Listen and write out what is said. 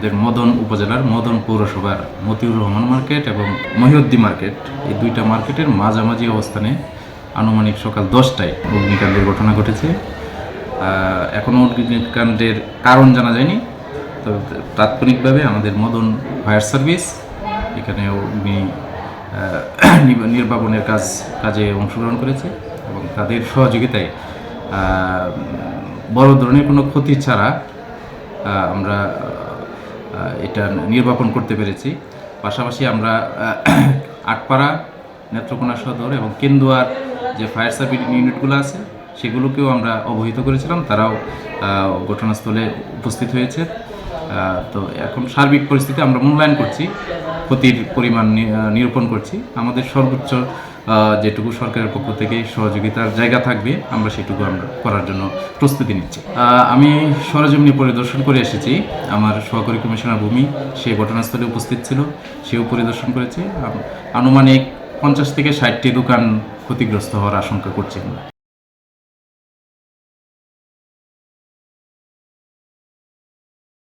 আমাদের মদন উপজেলার মদন পৌরসভার মতিউর রহমান মার্কেট এবং মহিউদ্দিন মার্কেট, এই দুইটা মার্কেটের মাঝামাঝি অবস্থানে আনুমানিক সকাল 10টায় অগ্নিকাণ্ডের ঘটনা ঘটেছে। এখনও অগ্নিকাণ্ডের কারণ জানা যায়নি, তবে তাৎক্ষণিকভাবে আমাদের মদন ফায়ার সার্ভিস এখানে অগ্নি নির্বাপনের কাজে অংশগ্রহণ করেছে এবং তাদের সহযোগিতায় বড় ধরনের কোনো ক্ষতি ছাড়া আমরা এটা নির্বাপন করতে পেরেছি। পাশাপাশি আমরা আটপাড়া, নেত্রকোনা সদর এবং কেন্দুয়ার যে ফায়ার সার্ভিস ইউনিটগুলো আছে সেগুলোকেও আমরা অবহিত করেছিলাম, তারাও ঘটনাস্থলে উপস্থিত হয়েছে। তো এখন সার্বিক পরিস্থিতি আমরা মূল্যায়ন করছি, ক্ষতির পরিমাণ নিরূপণ করছি। আমাদের সর্বোচ্চ যেটুকু সরকারের পক্ষ থেকে সহযোগিতার জায়গা থাকবে আমরা সেটুকু আমরা করার জন্য প্রস্তুতি নিচ্ছি। আমি সরেজমিনে পরিদর্শন করে এসেছি। আমার সহকারী কমিশনার ভূমি সে ঘটনাস্থলে উপস্থিত ছিল, সেও পরিদর্শন করেছে। আনুমানিক 50 থেকে 60টি দোকান ক্ষতিগ্রস্ত হওয়ার আশঙ্কা করছি আমরা।